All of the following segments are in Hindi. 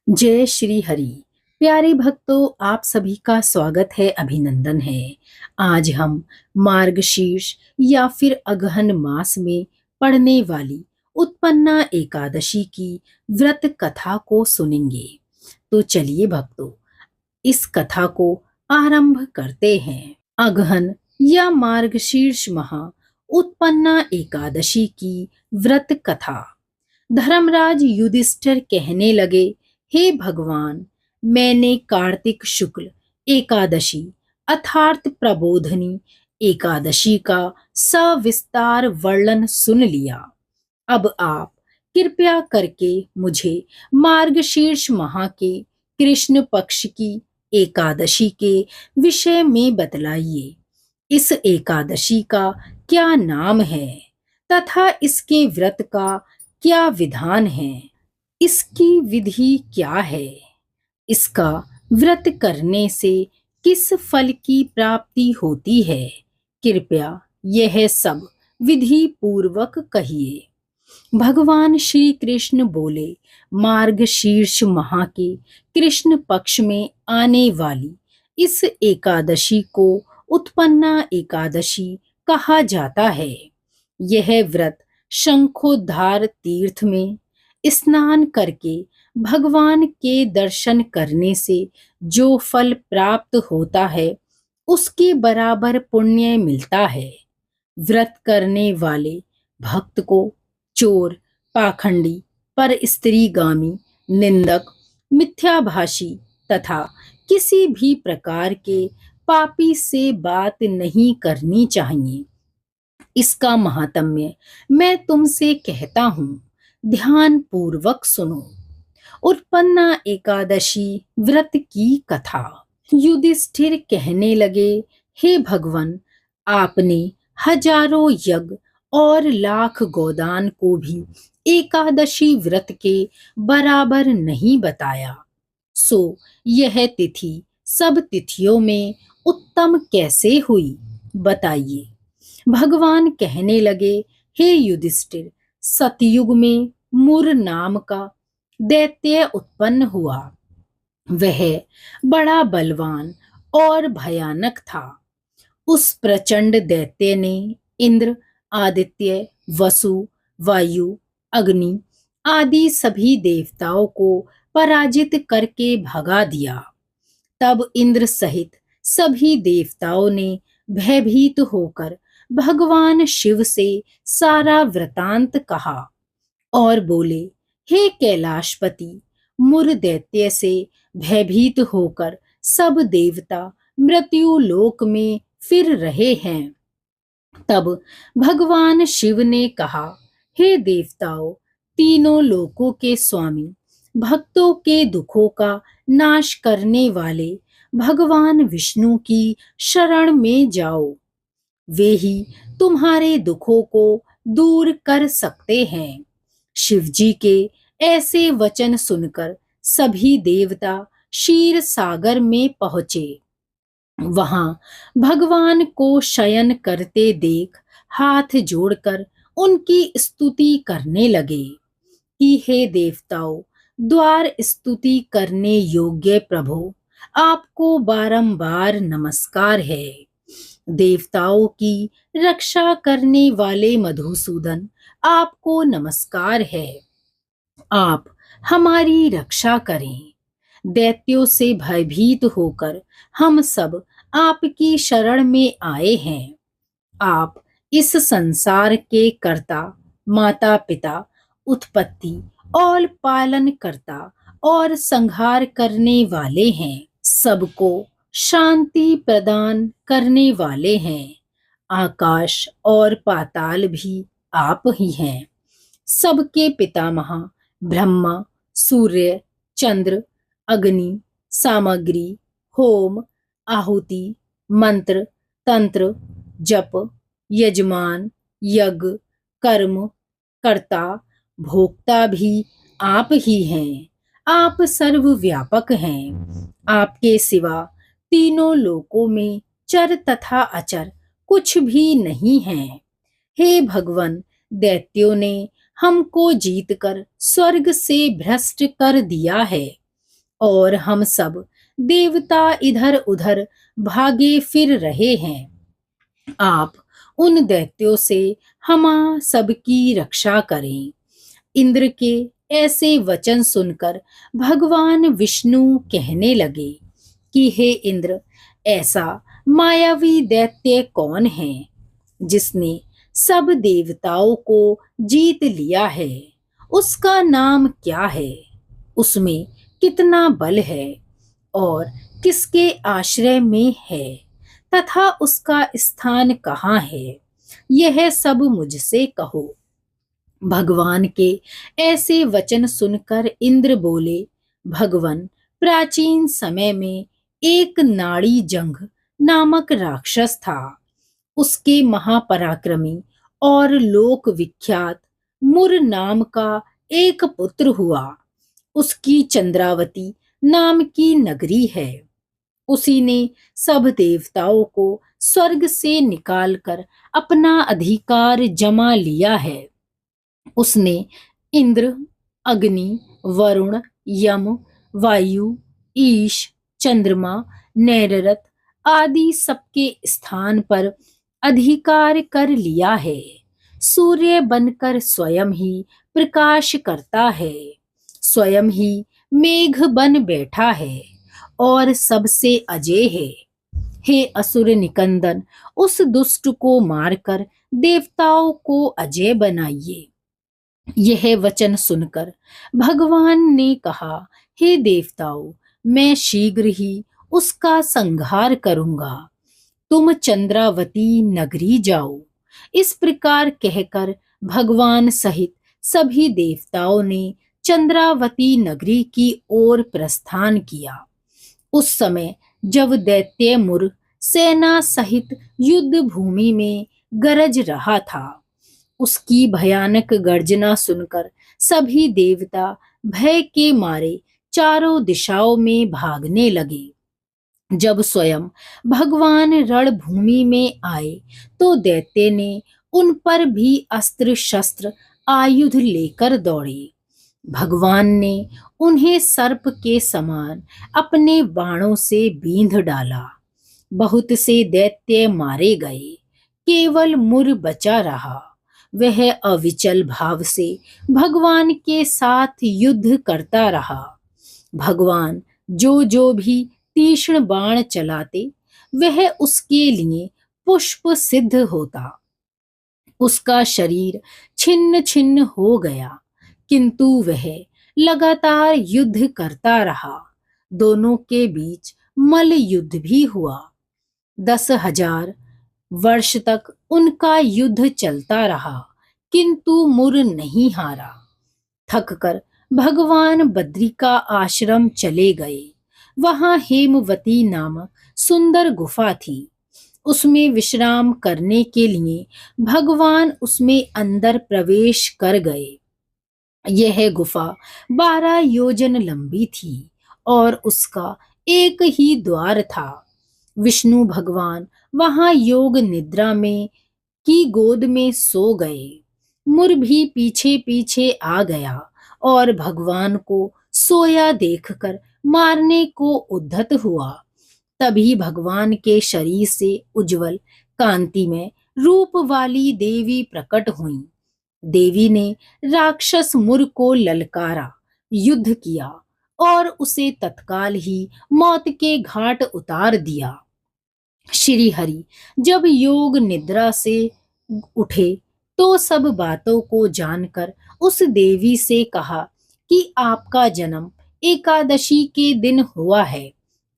जय श्री हरि। प्यारे भक्तों, आप सभी का स्वागत है, अभिनंदन है। आज हम मार्गशीर्ष या फिर अगहन मास में पड़ने वाली उत्पन्ना एकादशी की व्रत कथा को सुनेंगे। तो चलिए भक्तों, इस कथा को आरंभ करते हैं। अगहन या मार्गशीर्ष माह उत्पन्ना एकादशी की व्रत कथा। धर्मराज युधिष्ठिर कहने लगे, हे भगवान, मैंने कार्तिक शुक्ल एकादशी अर्थात प्रबोधनी एकादशी का सविस्तार वर्णन सुन लिया। अब आप कृपया करके मुझे मार्गशीर्ष माह के कृष्ण पक्ष की एकादशी के विषय में बतलाइए। इस एकादशी का क्या नाम है तथा इसके व्रत का क्या विधान है? इसकी विधि क्या है? इसका व्रत करने से किस फल की प्राप्ति होती है? कृपया यह सब विधि पूर्वक कहिए। भगवान श्री कृष्ण बोले, मार्गशीर्ष माह के कृष्ण पक्ष में आने वाली इस एकादशी को उत्पन्ना एकादशी कहा जाता है। यह व्रत शंखोद्धार तीर्थ में स्नान करके भगवान के दर्शन करने से जो फल प्राप्त होता है, उसके बराबर पुण्य मिलता है। व्रत करने वाले भक्त को चोर, पाखंडी, पर स्त्रीगामी, निंदक, मिथ्याभाषी तथा किसी भी प्रकार के पापी से बात नहीं करनी चाहिए। इसका महात्म्य मैं तुमसे कहता हूँ, ध्यान पूर्वक सुनो। उत्पन्ना एकादशी व्रत की कथा। युधिष्ठिर कहने लगे, हे भगवान, आपने हजारों यज्ञ और लाख गोदान को भी एकादशी व्रत के बराबर नहीं बताया, सो यह तिथि सब तिथियों में उत्तम कैसे हुई, बताइए। भगवान कहने लगे, हे युधिष्ठिर, सतयुग में मुर नाम का दैत्य उत्पन्न हुआ। वह बड़ा बलवान और भयानक था। उस प्रचंड दैत्य ने इंद्र, आदित्य, वसु, वायु, अग्नि आदि सभी देवताओं को पराजित करके भगा दिया। तब इंद्र सहित सभी देवताओं ने भयभीत होकर भगवान शिव से सारा वृतांत कहा और बोले, हे कैलाशपति, मुर दैत्य से भयभीत होकर सब देवता मृत्यु लोक में फिर रहे हैं। तब भगवान शिव ने कहा, हे देवताओं, तीनों लोकों के स्वामी, भक्तों के दुखों का नाश करने वाले भगवान विष्णु की शरण में जाओ। वे ही तुम्हारे दुखों को दूर कर सकते हैं। शिव जी के ऐसे वचन सुनकर सभी देवता क्षीर सागर में पहुंचे। वहां भगवान को शयन करते देख हाथ जोड़कर उनकी स्तुति करने लगे कि हे देवताओं, द्वार स्तुति करने योग्य प्रभु, आपको बारंबार नमस्कार है। देवताओं की रक्षा करने वाले मधुसूदन, आपको नमस्कार है। आप हमारी रक्षा करें। दैत्यों से भयभीत होकर हम सब आपकी शरण में आए हैं। आप इस संसार के कर्ता, माता पिता, उत्पत्ति और पालन करता और संहार करने वाले हैं। सबको शांति प्रदान करने वाले हैं। आकाश और पाताल भी आप ही हैं। सबके पितामह ब्रह्मा, सूर्य, चंद्र, अग्नि, सामग्री, होम, आहुति, मंत्र, तंत्र, जप, यजमान, यज्ञ, कर्म, कर्ता, भोक्ता भी आप ही हैं। आप सर्वव्यापक हैं। आपके सिवा तीनों लोकों में चर तथा अचर कुछ भी नहीं है। हे भगवान, दैत्यों ने हमको जीतकर स्वर्ग से भ्रष्ट कर दिया है। और हम सब देवता इधर उधर भागे फिर रहे हैं। आप उन दैत्यों से हम सबकी रक्षा करें। इंद्र के ऐसे वचन सुनकर भगवान विष्णु कहने लगे कि हे इंद्र, ऐसा मायावी दैत्य कौन है जिसने सब देवताओं को जीत लिया है? उसका नाम क्या है? उसमें कितना बल है और किसके आश्रय में है तथा उसका स्थान कहाँ है? यह सब मुझसे कहो। भगवान के ऐसे वचन सुनकर इंद्र बोले, भगवन, प्राचीन समय में एक नाड़ी जंघ नामक राक्षस था। उसके महापराक्रमी और लोक विख्यात मुर नाम का एक पुत्र हुआ। उसकी चंद्रावती नाम की नगरी है। उसी ने सब देवताओं को स्वर्ग से निकालकर अपना अधिकार जमा लिया है। उसने इंद्र, अग्नि, वरुण, यम, वायु, ईश, चंद्रमा, नैररथ आदि सबके स्थान पर अधिकार कर लिया है। सूर्य बनकर स्वयं ही प्रकाश करता है, स्वयं ही मेघ बन बैठा है और सबसे अजय है। हे असुर निकंदन, उस दुष्ट को मारकर देवताओं को अजय बनाइए। यह वचन सुनकर भगवान ने कहा, हे देवताओं, मैं शीघ्र ही उसका संहार करूंगा। तुम चंद्रावती नगरी जाओ। इस प्रकार कहकर भगवान सहित सभी देवताओं ने चंद्रावती नगरी की ओर प्रस्थान किया। उस समय जब दैत्य मुर सेना सहित युद्ध भूमि में गरज रहा था, उसकी भयानक गर्जना सुनकर सभी देवता भय के मारे चारों दिशाओं में भागने लगे। जब स्वयं भगवान रणभूमि में आए तो दैत्य ने उन पर भी अस्त्र शस्त्र आयुध लेकर दौड़े। भगवान ने उन्हें सर्प के समान अपने बाणों से बींध डाला। बहुत से दैत्य मारे गए, केवल मुर बचा रहा। वह अविचल भाव से भगवान के साथ युद्ध करता रहा। भगवान जो भी तीक्ष्ण बाण चलाते, वह उसके लिए पुष्प सिद्ध होता। उसका शरीर छिन्न छिन्न हो गया, किंतु वह लगातार युद्ध करता रहा। दोनों के बीच मल युद्ध भी हुआ। 10,000 वर्ष तक उनका युद्ध चलता रहा, किंतु मुर नहीं हारा। थककर भगवान बद्रिका आश्रम चले गए। वहां हेमवती नामक सुंदर गुफा थी। उसमें विश्राम करने के लिए भगवान उसमें अंदर प्रवेश कर गए। यह गुफा 12 योजन लंबी थी और उसका एक ही द्वार था। विष्णु भगवान वहां योग निद्रा में की गोद में सो गए। मुर भी पीछे पीछे आ गया और भगवान को सोया देखकर मारने को उद्धत हुआ। तभी भगवान के शरीर से उज्जवल कांति में रूप वाली देवी प्रकट हुई। देवी ने राक्षस मुर को ललकारा, युद्ध किया और उसे तत्काल ही मौत के घाट उतार दिया। श्री हरि जब योग निद्रा से उठे तो सब बातों को जानकर उस देवी से कहा कि आपका जन्म एकादशी के दिन हुआ है,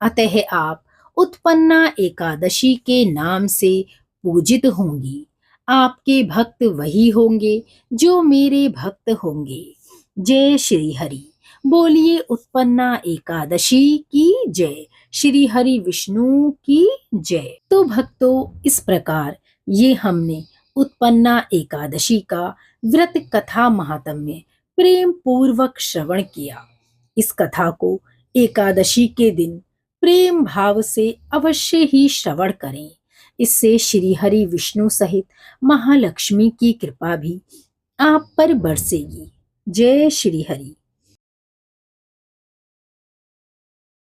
अतः आप उत्पन्ना एकादशी के नाम से पूजित होंगी। आपके भक्त वही होंगे जो मेरे भक्त होंगे। जय श्री हरि। बोलिए उत्पन्ना एकादशी की जय। श्री हरि विष्णु की जय। तो भक्तों, इस प्रकार ये हमने उत्पन्ना एकादशी का व्रत कथा महात्म्य प्रेम पूर्वक श्रवण किया। इस कथा को एकादशी के दिन प्रेम भाव से अवश्य ही श्रवण करें। इससे श्री हरि विष्णु सहित महालक्ष्मी की कृपा भी आप पर बरसेगी। जय श्री हरि।